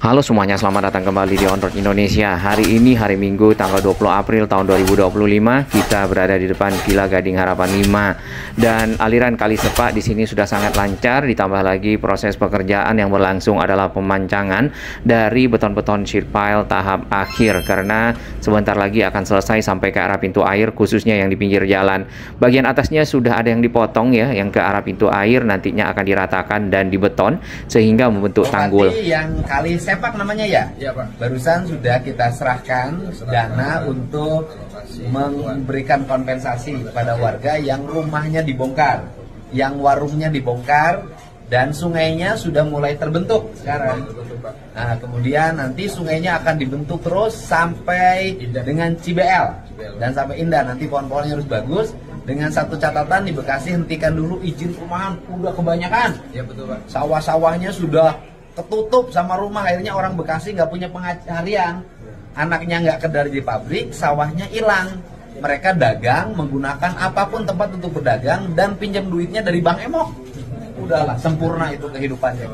Halo semuanya, selamat datang kembali di On Road Indonesia. Hari ini hari Minggu tanggal 20 April tahun 2025. Kita berada di depan Villa Gading Harapan 5 dan aliran kali sepak di sini sudah sangat lancar, ditambah lagi proses pekerjaan yang berlangsung adalah pemancangan dari beton-beton sheet pile tahap akhir karena sebentar lagi akan selesai sampai ke arah pintu air, khususnya yang di pinggir jalan. Bagian atasnya sudah ada yang dipotong ya, yang ke arah pintu air nantinya akan diratakan dan dibeton sehingga membentuk tanggul. Yang kali sepak namanya ya? Ya Pak. Barusan sudah kita serahkan dana untuk memberikan kompensasi kepada warga yang rumahnya dibongkar, yang warungnya dibongkar, dan sungainya sudah mulai terbentuk sekarang. Nah, kemudian nanti sungainya akan dibentuk terus sampai dengan CBL dan sampai Indah. Nanti pohon-pohonnya harus bagus. Dengan satu catatan, di Bekasi hentikan dulu izin perumahan, udah kebanyakan. Ya betul Pak. Sawah-sawahnya sudah ketutup sama rumah, akhirnya orang Bekasi nggak punya penghasilan, anaknya nggak kerja di pabrik, sawahnya hilang. Mereka dagang menggunakan apapun tempat untuk berdagang dan pinjam duitnya dari Bank Emok. Udahlah, sempurna itu kehidupannya.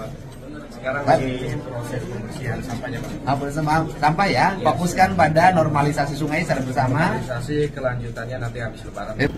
Sekarang lagi proses pembersihan sampahnya Pak. Sampah ya, fokuskan pada normalisasi sungai secara bersama. Normalisasi kelanjutannya nanti habis lebaran.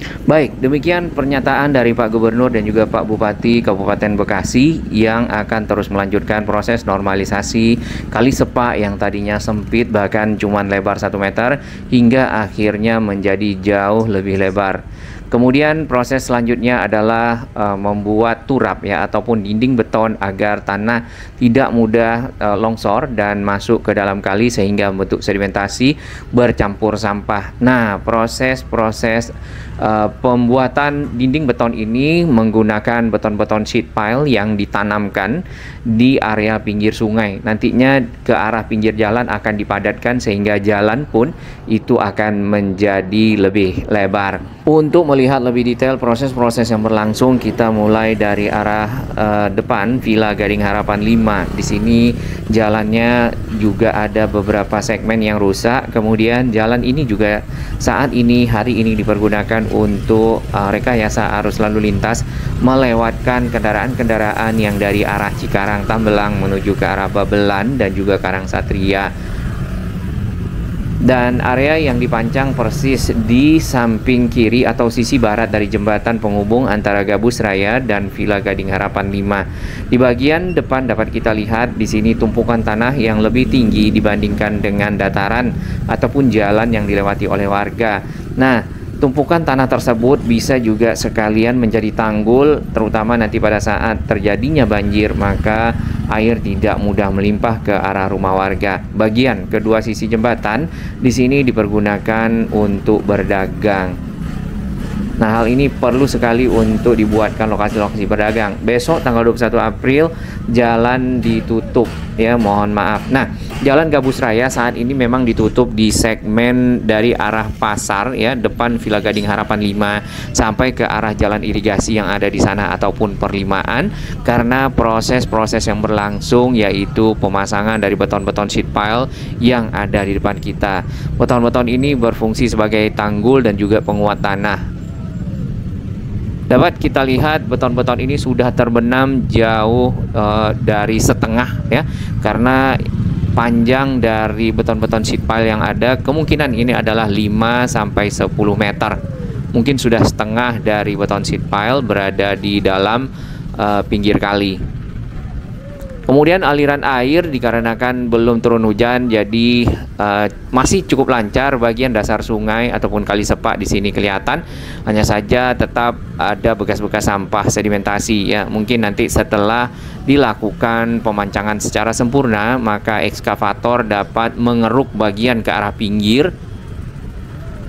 Baik, demikian pernyataan dari Pak Gubernur dan juga Pak Bupati Kabupaten Bekasi yang akan terus melanjutkan proses normalisasi kali sepak yang tadinya sempit bahkan cuma lebar 1 meter hingga akhirnya menjadi jauh lebih lebar. Kemudian proses selanjutnya adalah membuat turap ya ataupun dinding beton agar tanah tidak mudah longsor dan masuk ke dalam kali sehingga membentuk sedimentasi bercampur sampah. Nah, proses pembuatan dinding beton ini menggunakan beton-beton sheet pile yang ditanamkan di area pinggir sungai. Nantinya ke arah pinggir jalan akan dipadatkan sehingga jalan pun itu akan menjadi lebih lebar. Untuk melihat lebih detail proses-proses yang berlangsung, kita mulai dari arah depan Villa Gading Harapan 5. Di sini jalannya juga ada beberapa segmen yang rusak. Kemudian jalan ini juga saat ini hari ini dipergunakan untuk rekayasa arus lalu lintas melewatkan kendaraan-kendaraan yang dari arah Cikarang Tambelang menuju ke arah Babelan dan juga Karang Satria. Dan area yang dipancang persis di samping kiri atau sisi barat dari jembatan penghubung antara Gabus Raya dan Villa Gading Harapan 5. Di bagian depan dapat kita lihat di sini tumpukan tanah yang lebih tinggi dibandingkan dengan dataran ataupun jalan yang dilewati oleh warga. Nah, tumpukan tanah tersebut bisa juga sekalian menjadi tanggul, terutama nanti pada saat terjadinya banjir, maka air tidak mudah melimpah ke arah rumah warga. Bagian kedua sisi jembatan di sini dipergunakan untuk berdagang. Nah, hal ini perlu sekali untuk dibuatkan lokasi-lokasi berdagang. Besok tanggal 21 April jalan ditutup ya, mohon maaf. Nah, Jalan Gabus Raya saat ini memang ditutup di segmen dari arah pasar ya, depan Villa Gading Harapan 5 sampai ke arah jalan irigasi yang ada di sana ataupun perlimaan karena proses-proses yang berlangsung yaitu pemasangan dari beton-beton sheet pile yang ada di depan kita. Beton-beton ini berfungsi sebagai tanggul dan juga penguat tanah. Dapat kita lihat beton-beton ini sudah terbenam jauh dari setengah ya, karena panjang dari beton-beton sheet pile yang ada kemungkinan ini adalah 5-10 meter. Mungkin sudah setengah dari beton sheet pile berada di dalam pinggir kali. Kemudian aliran air dikarenakan belum turun hujan jadi masih cukup lancar. Bagian dasar sungai ataupun kali sepak di sini kelihatan, hanya saja tetap ada bekas-bekas sampah sedimentasi ya. Mungkin nanti setelah dilakukan pemancangan secara sempurna maka ekskavator dapat mengeruk bagian ke arah pinggir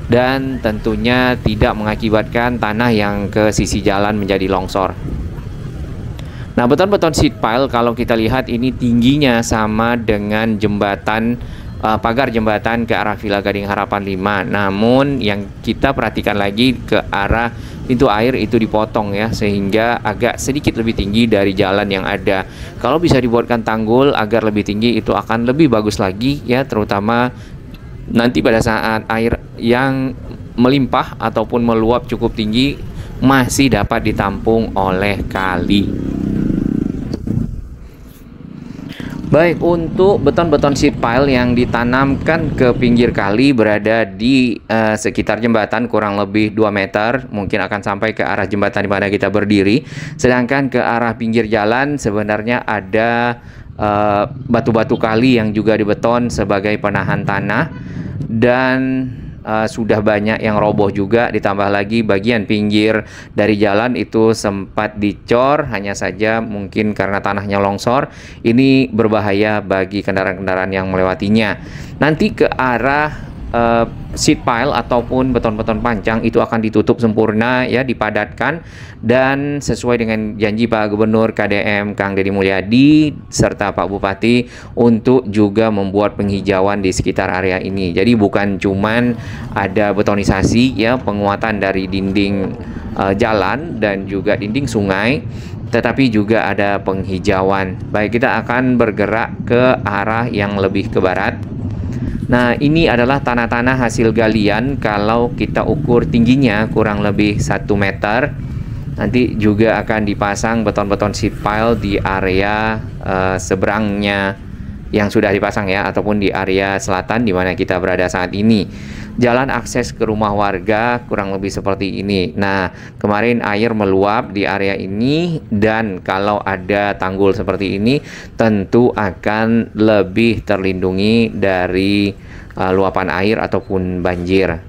dan tentunya tidak mengakibatkan tanah yang ke sisi jalan menjadi longsor. Nah, beton-beton sheet pile kalau kita lihat ini tingginya sama dengan jembatan pagar jembatan ke arah Villa Gading Harapan 5. Namun yang kita perhatikan lagi ke arah pintu air itu dipotong ya, sehingga agak sedikit lebih tinggi dari jalan yang ada. Kalau bisa dibuatkan tanggul agar lebih tinggi itu akan lebih bagus lagi ya, terutama nanti pada saat air yang melimpah ataupun meluap cukup tinggi masih dapat ditampung oleh kali. Baik, untuk beton-beton sheet pile yang ditanamkan ke pinggir kali berada di sekitar jembatan kurang lebih 2 meter, mungkin akan sampai ke arah jembatan di mana kita berdiri. Sedangkan ke arah pinggir jalan sebenarnya ada batu-batu kali yang juga dibeton sebagai penahan tanah, dan sudah banyak yang roboh juga. Ditambah lagi bagian pinggir dari jalan itu sempat dicor, hanya saja mungkin karena tanahnya longsor. Ini berbahaya bagi kendaraan-kendaraan yang melewatinya. Nanti ke arah sheet pile ataupun beton-beton pancang itu akan ditutup sempurna ya, dipadatkan, dan sesuai dengan janji Pak Gubernur KDM Kang Deddy Mulyadi serta Pak Bupati untuk juga membuat penghijauan di sekitar area ini. Jadi bukan cuman ada betonisasi ya, penguatan dari dinding jalan dan juga dinding sungai, tetapi juga ada penghijauan. Baik, kita akan bergerak ke arah yang lebih ke barat. Nah, ini adalah tanah-tanah hasil galian. Kalau kita ukur tingginya kurang lebih 1 meter. Nanti juga akan dipasang beton-beton sheet pile di area seberangnya yang sudah dipasang ya, ataupun di area selatan di mana kita berada saat ini. Jalan akses ke rumah warga kurang lebih seperti ini. Nah, kemarin air meluap di area ini, dan kalau ada tanggul seperti ini tentu akan lebih terlindungi dari luapan air ataupun banjir.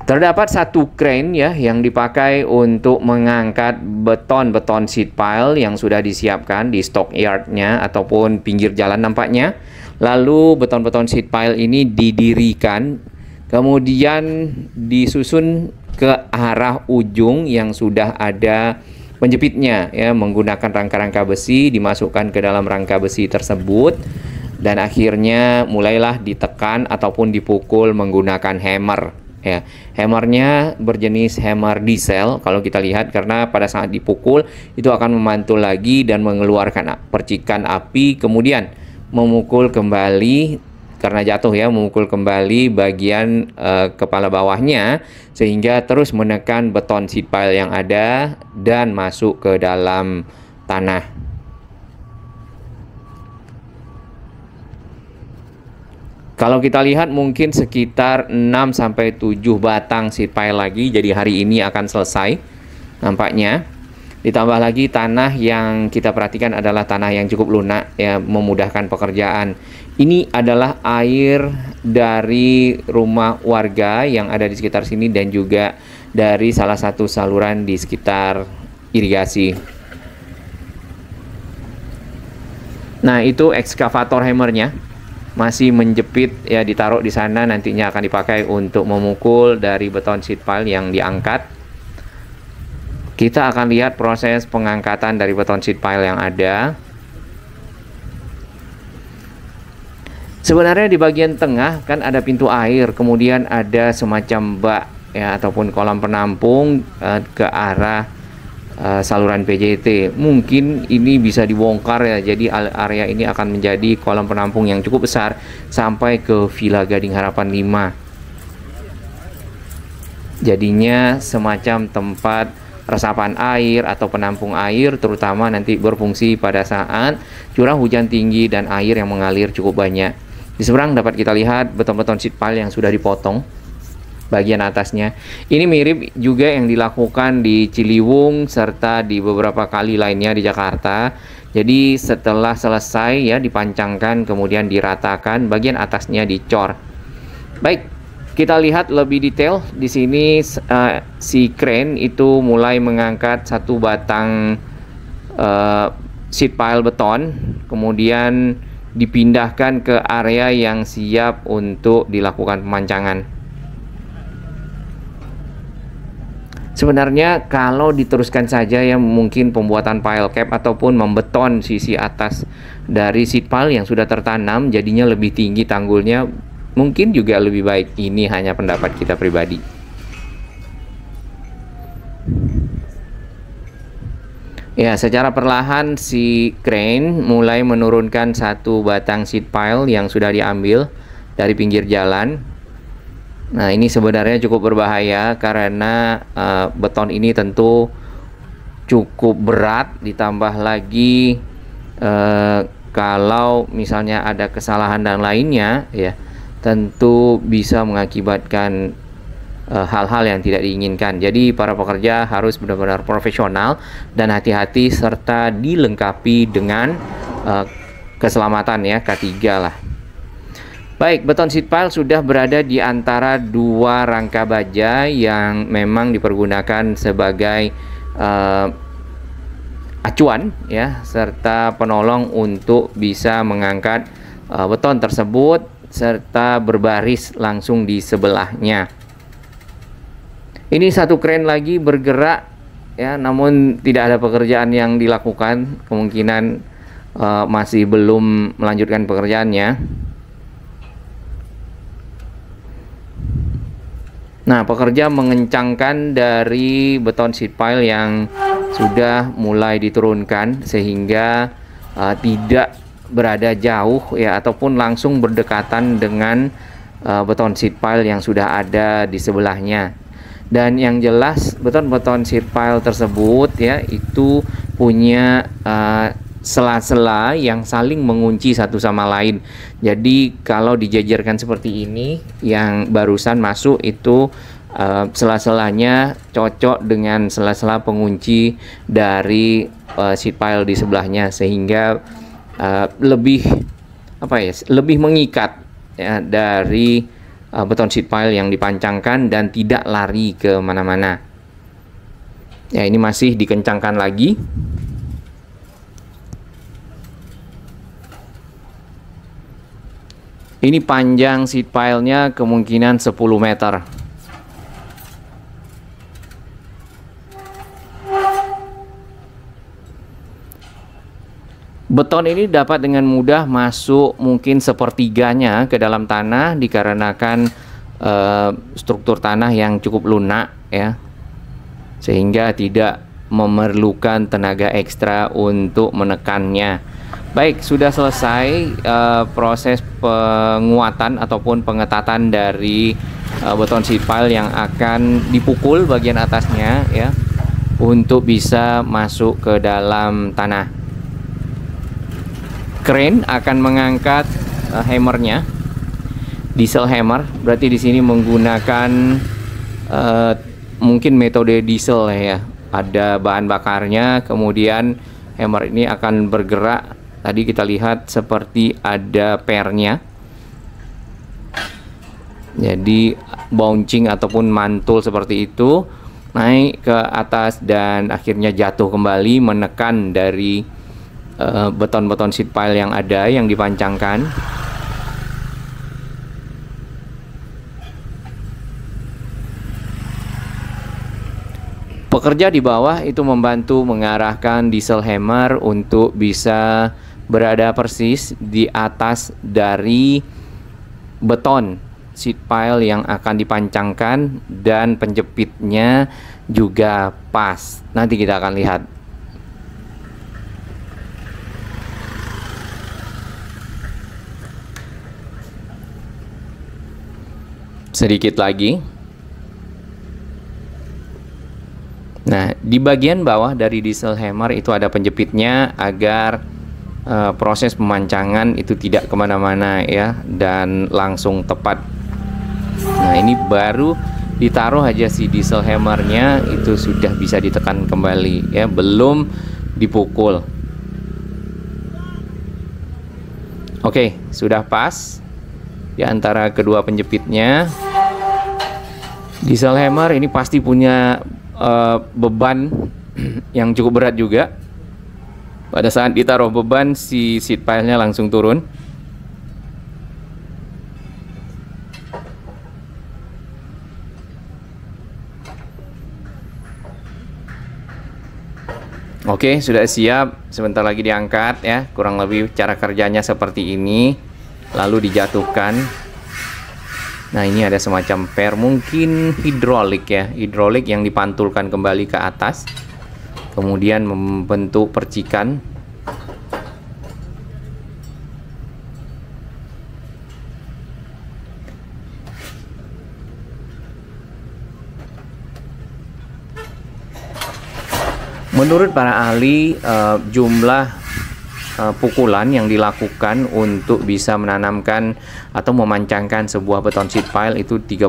Terdapat satu crane ya yang dipakai untuk mengangkat beton-beton sheet pile yang sudah disiapkan di stockyardnya ataupun pinggir jalan nampaknya. Lalu beton-beton sheet pile ini didirikan, kemudian disusun ke arah ujung yang sudah ada penjepitnya ya, menggunakan rangka-rangka besi, dimasukkan ke dalam rangka besi tersebut, dan akhirnya mulailah ditekan ataupun dipukul menggunakan hammer. Ya, hammernya berjenis hammer diesel kalau kita lihat, karena pada saat dipukul itu akan memantul lagi dan mengeluarkan percikan api, kemudian memukul kembali karena jatuh ya, memukul kembali bagian kepala bawahnya sehingga terus menekan beton sheet pile yang ada dan masuk ke dalam tanah. Kalau kita lihat mungkin sekitar 6-7 batang sheet pile lagi, jadi hari ini akan selesai nampaknya. Ditambah lagi tanah yang kita perhatikan adalah tanah yang cukup lunak ya, memudahkan pekerjaan. Ini adalah air dari rumah warga yang ada di sekitar sini dan juga dari salah satu saluran di sekitar irigasi. Nah, itu ekskavator hammernya masih menjepit ya, ditaruh di sana, nantinya akan dipakai untuk memukul dari beton sheet pile yang diangkat. Kita akan lihat proses pengangkatan dari beton sheet pile yang ada. Sebenarnya di bagian tengah kan ada pintu air, kemudian ada semacam bak ya ataupun kolam penampung ke arah saluran PJT. Mungkin ini bisa dibongkar ya, jadi area ini akan menjadi kolam penampung yang cukup besar sampai ke Villa Gading Harapan 5. Jadinya semacam tempat resapan air atau penampung air, terutama nanti berfungsi pada saat curah hujan tinggi dan air yang mengalir cukup banyak. Di seberang dapat kita lihat beton-beton sheet pile yang sudah dipotong bagian atasnya. Ini mirip juga yang dilakukan di Ciliwung serta di beberapa kali lainnya di Jakarta. Jadi setelah selesai ya dipancangkan, kemudian diratakan, bagian atasnya dicor. Baik, kita lihat lebih detail di sini. Si crane itu mulai mengangkat satu batang sheet pile beton, kemudian dipindahkan ke area yang siap untuk dilakukan pemancangan. Sebenarnya kalau diteruskan saja ya, mungkin pembuatan pile cap ataupun membeton sisi atas dari sheet pile yang sudah tertanam, jadinya lebih tinggi tanggulnya, mungkin juga lebih baik. Ini hanya pendapat kita pribadi. Ya, secara perlahan si crane mulai menurunkan satu batang sheet pile yang sudah diambil dari pinggir jalan. Nah, ini sebenarnya cukup berbahaya karena beton ini tentu cukup berat, ditambah lagi kalau misalnya ada kesalahan dan lainnya ya, tentu bisa mengakibatkan hal-hal yang tidak diinginkan. Jadi para pekerja harus benar-benar profesional dan hati-hati serta dilengkapi dengan keselamatan ya, K3 lah. Baik, beton sheet pile sudah berada di antara dua rangka baja yang memang dipergunakan sebagai acuan ya, serta penolong untuk bisa mengangkat beton tersebut serta berbaris langsung di sebelahnya. Ini satu kren lagi bergerak ya, namun tidak ada pekerjaan yang dilakukan, kemungkinan masih belum melanjutkan pekerjaannya. Nah, pekerja mengencangkan dari beton sheet pile yang sudah mulai diturunkan sehingga tidak berada jauh ya, ataupun langsung berdekatan dengan beton sheet pile yang sudah ada di sebelahnya. Dan yang jelas beton-beton sheet pile tersebut ya, itu punya sela-sela yang saling mengunci satu sama lain. Jadi kalau dijajarkan seperti ini, yang barusan masuk itu sela-selanya cocok dengan sela-sela pengunci dari sheet pile di sebelahnya, sehingga lebih lebih mengikat ya, dari beton sheet pile yang dipancangkan dan tidak lari ke mana-mana. Ya, ini masih dikencangkan lagi. Ini panjang sheet pile-nya kemungkinan 10 meter. Beton ini dapat dengan mudah masuk mungkin sepertiganya ke dalam tanah dikarenakan struktur tanah yang cukup lunak ya, sehingga tidak memerlukan tenaga ekstra untuk menekannya. Baik, sudah selesai proses penguatan ataupun pengetatan dari beton sheet pile yang akan dipukul bagian atasnya ya, untuk bisa masuk ke dalam tanah. Crane akan mengangkat hammernya, diesel hammer. Berarti di sini menggunakan mungkin metode diesel ya. Ada bahan bakarnya, kemudian hammer ini akan bergerak. Tadi kita lihat seperti ada pernya. Jadi bouncing ataupun mantul seperti itu, naik ke atas dan akhirnya jatuh kembali, menekan dari beton-beton sheet pile yang ada, yang dipancangkan. Pekerja di bawah itu membantu mengarahkan diesel hammer untuk bisa berada persis di atas dari beton sheet pile yang akan dipancangkan, dan penjepitnya juga pas. Nanti kita akan lihat. Sedikit lagi. Nah, di bagian bawah dari diesel hammer itu ada penjepitnya agar proses pemancangan itu tidak kemana-mana ya, dan langsung tepat. Nah, ini baru ditaruh aja si diesel hammernya itu sudah bisa ditekan kembali ya, belum dipukul. Oke, sudah pas di antara kedua penjepitnya. Diesel hammer ini pasti punya beban yang cukup berat juga. Pada saat ditaruh beban, si sheet pile-nya langsung turun. Oke, sudah siap. Sebentar lagi diangkat ya. Kurang lebih cara kerjanya seperti ini. Lalu dijatuhkan. Nah, ini ada semacam per, mungkin hidrolik ya. Hidrolik yang dipantulkan kembali ke atas, kemudian membentuk percikan. Menurut para ahli, jumlah pukulan yang dilakukan untuk bisa menanamkan atau memancangkan sebuah beton sheet pile itu 30-40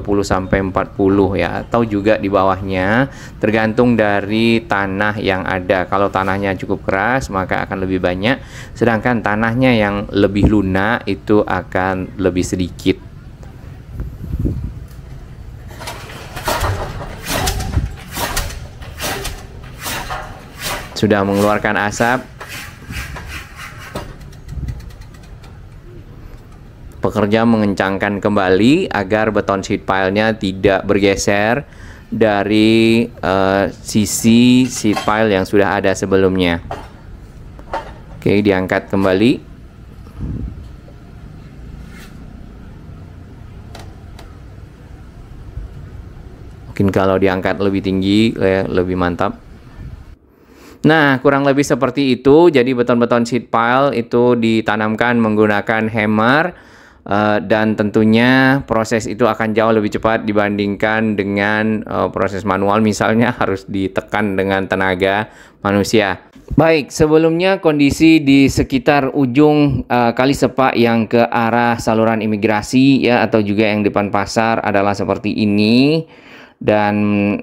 ya, atau juga di bawahnya, tergantung dari tanah yang ada. Kalau tanahnya cukup keras maka akan lebih banyak, sedangkan tanahnya yang lebih lunak itu akan lebih sedikit. Sudah mengeluarkan asap. Pekerja mengencangkan kembali agar beton sheet pile-nya tidak bergeser dari sisi sheet pile yang sudah ada sebelumnya. Oke, diangkat kembali. Mungkin kalau diangkat lebih tinggi, lebih mantap. Nah, kurang lebih seperti itu. Jadi beton-beton sheet pile itu ditanamkan menggunakan hammer. Dan tentunya proses itu akan jauh lebih cepat dibandingkan dengan proses manual, misalnya harus ditekan dengan tenaga manusia. Baik, sebelumnya kondisi di sekitar ujung kali sepak yang ke arah saluran imigrasi ya, atau juga yang depan pasar adalah seperti ini. Dan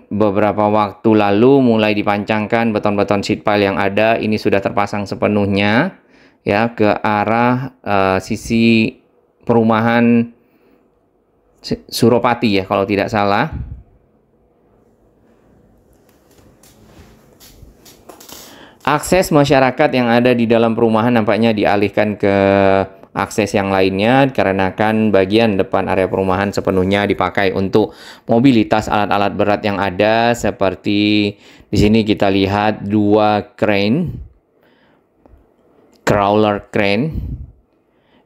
beberapa waktu lalu mulai dipancangkan beton-beton sheet pile yang ada, ini sudah terpasang sepenuhnya ya ke arah sisi perumahan Suropati ya kalau tidak salah. Akses masyarakat yang ada di dalam perumahan nampaknya dialihkan ke akses yang lainnya, karena kan bagian depan area perumahan sepenuhnya dipakai untuk mobilitas alat-alat berat yang ada. Seperti di sini kita lihat dua crane, crawler crane.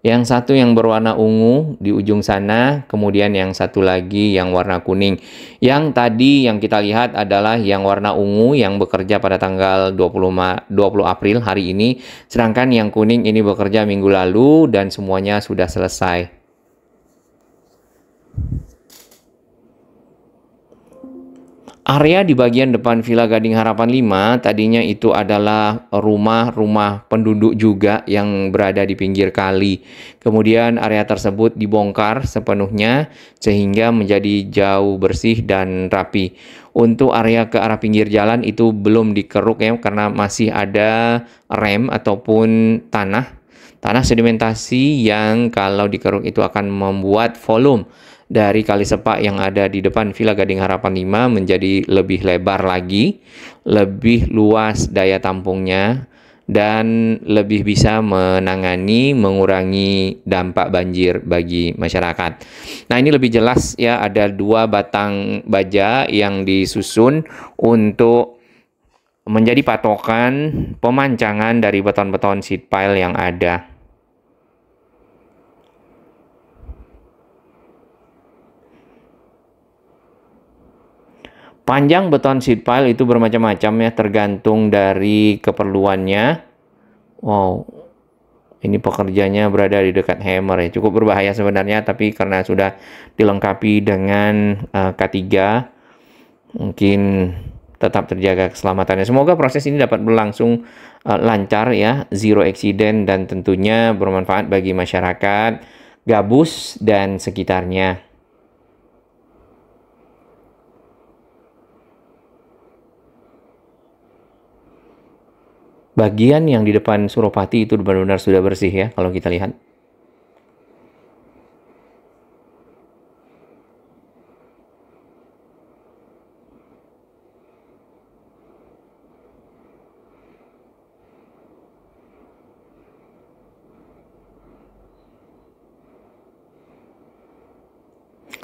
Yang satu yang berwarna ungu di ujung sana, kemudian yang satu lagi yang warna kuning. Yang tadi yang kita lihat adalah yang warna ungu yang bekerja pada tanggal 20 April hari ini. Sedangkan yang kuning ini bekerja minggu lalu dan semuanya sudah selesai. Area di bagian depan Villa Gading Harapan 5 tadinya itu adalah rumah-rumah penduduk juga yang berada di pinggir kali. Kemudian area tersebut dibongkar sepenuhnya sehingga menjadi jauh bersih dan rapi. Untuk area ke arah pinggir jalan itu belum dikeruk ya, karena masih ada rem ataupun tanah sedimentasi yang kalau dikeruk itu akan membuat volume dari kali sepak yang ada di depan Villa Gading Harapan 5 menjadi lebih lebar lagi, lebih luas daya tampungnya, dan lebih bisa mengurangi dampak banjir bagi masyarakat. Nah, ini lebih jelas ya, ada dua batang baja yang disusun untuk menjadi patokan pemancangan dari beton-beton sheet pile yang ada. Panjang beton sheet pile itu bermacam-macam ya, tergantung dari keperluannya. Wow, ini pekerjanya berada di dekat hammer ya. Cukup berbahaya sebenarnya, tapi karena sudah dilengkapi dengan K3, mungkin tetap terjaga keselamatannya. Semoga proses ini dapat berlangsung lancar ya, zero accident, dan tentunya bermanfaat bagi masyarakat Gabus dan sekitarnya. Bagian yang di depan Suropati itu benar-benar sudah bersih ya kalau kita lihat.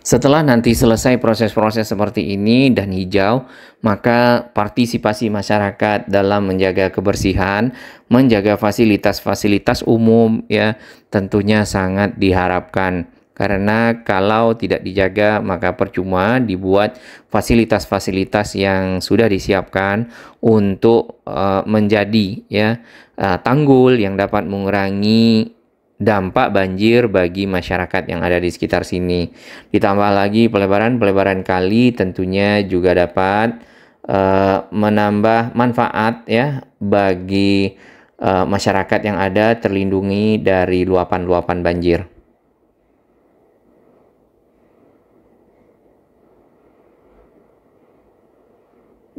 Setelah nanti selesai proses-proses seperti ini dan hijau, maka partisipasi masyarakat dalam menjaga kebersihan, menjaga fasilitas-fasilitas umum ya tentunya sangat diharapkan. Karena kalau tidak dijaga maka percuma dibuat fasilitas-fasilitas yang sudah disiapkan untuk menjadi ya tanggul yang dapat mengurangi dampak banjir bagi masyarakat yang ada di sekitar sini. Ditambah lagi pelebaran kali tentunya juga dapat menambah manfaat ya bagi masyarakat yang ada terlindungi dari luapan-luapan banjir.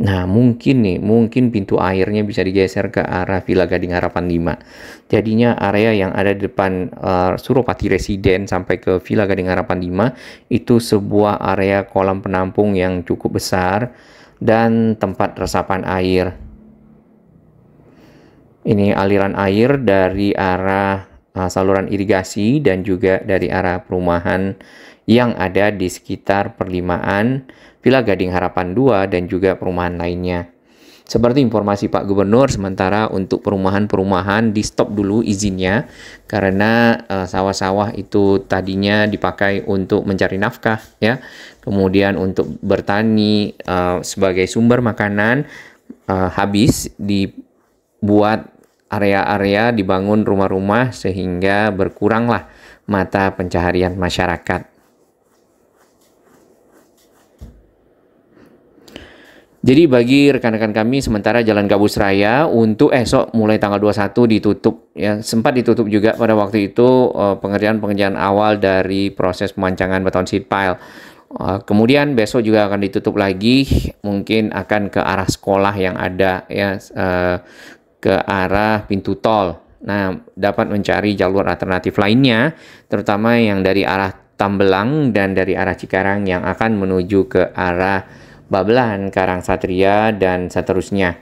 Nah, mungkin pintu airnya bisa digeser ke arah Villa Gading Harapan 5. Jadinya area yang ada di depan Suropati Residen sampai ke Villa Gading Harapan 5 itu sebuah area kolam penampung yang cukup besar dan tempat resapan air. Ini aliran air dari arah saluran irigasi dan juga dari arah perumahan yang ada di sekitar perlimaan Villa Gading Harapan 2 dan juga perumahan lainnya. Seperti informasi Pak Gubernur, sementara untuk perumahan-perumahan di stop dulu izinnya karena sawah-sawah itu tadinya dipakai untuk mencari nafkah ya. Kemudian untuk bertani sebagai sumber makanan habis dibuat area-area, dibangun rumah-rumah sehingga berkuranglah mata pencaharian masyarakat. Jadi bagi rekan-rekan kami sementara Jalan Gabus Raya untuk esok mulai tanggal 21 ditutup ya. Sempat ditutup juga pada waktu itu pengerjaan awal dari proses pemancangan beton sheet pile. Kemudian besok juga akan ditutup lagi, mungkin akan ke arah sekolah yang ada ya, ke arah pintu tol. Nah, dapat mencari jalur alternatif lainnya, terutama yang dari arah Tambelang dan dari arah Cikarang yang akan menuju ke arah Babelan, Karang Satria, dan seterusnya.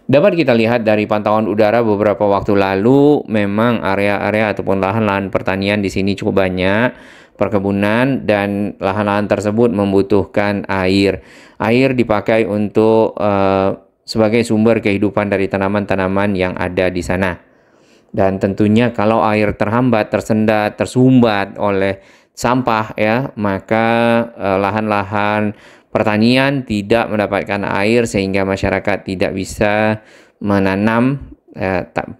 Dapat kita lihat dari pantauan udara beberapa waktu lalu, memang area-area ataupun lahan-lahan pertanian di sini cukup banyak, perkebunan, dan lahan-lahan tersebut membutuhkan air. Air dipakai untuk sebagai sumber kehidupan dari tanaman-tanaman yang ada di sana. Dan tentunya kalau air terhambat, tersendat, tersumbat oleh sampah ya, maka lahan-lahan pertanian tidak mendapatkan air sehingga masyarakat tidak bisa menanam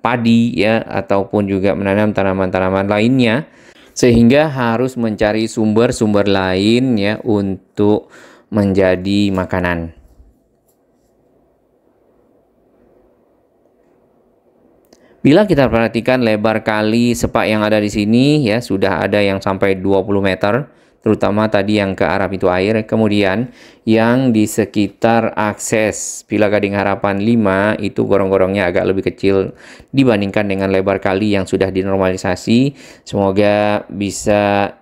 padi ya ataupun juga menanam tanaman-tanaman lainnya, sehingga harus mencari sumber-sumber lain ya untuk menjadi makanan. Bila kita perhatikan lebar kali sepak yang ada di sini ya sudah ada yang sampai 20 meter, terutama tadi yang ke arah pintu air. Kemudian yang di sekitar akses Villa Gading Harapan 5 itu gorong-gorongnya agak lebih kecil dibandingkan dengan lebar kali yang sudah dinormalisasi. Semoga bisa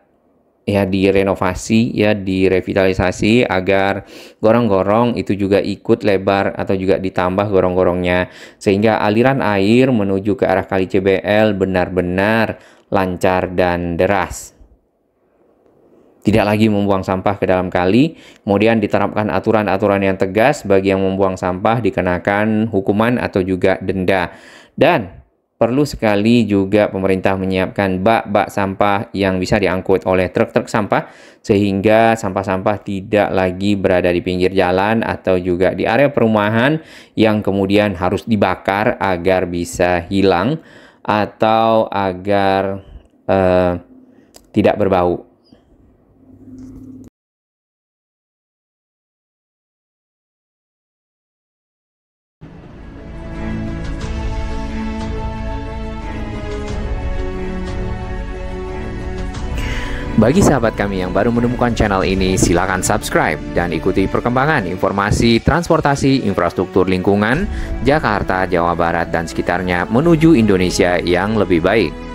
ya direnovasi ya direvitalisasi agar gorong-gorong itu juga ikut lebar atau juga ditambah gorong-gorongnya sehingga aliran air menuju ke arah Kali CBL benar-benar lancar dan deras. Tidak lagi membuang sampah ke dalam kali, kemudian diterapkan aturan-aturan yang tegas bagi yang membuang sampah dikenakan hukuman atau juga denda. Dan perlu sekali juga pemerintah menyiapkan bak-bak sampah yang bisa diangkut oleh truk-truk sampah sehingga sampah-sampah tidak lagi berada di pinggir jalan atau juga di area perumahan yang kemudian harus dibakar agar bisa hilang atau agar tidak berbau. Bagi sahabat kami yang baru menemukan channel ini, silakan subscribe dan ikuti perkembangan informasi transportasi infrastruktur lingkungan Jakarta, Jawa Barat, dan sekitarnya menuju Indonesia yang lebih baik.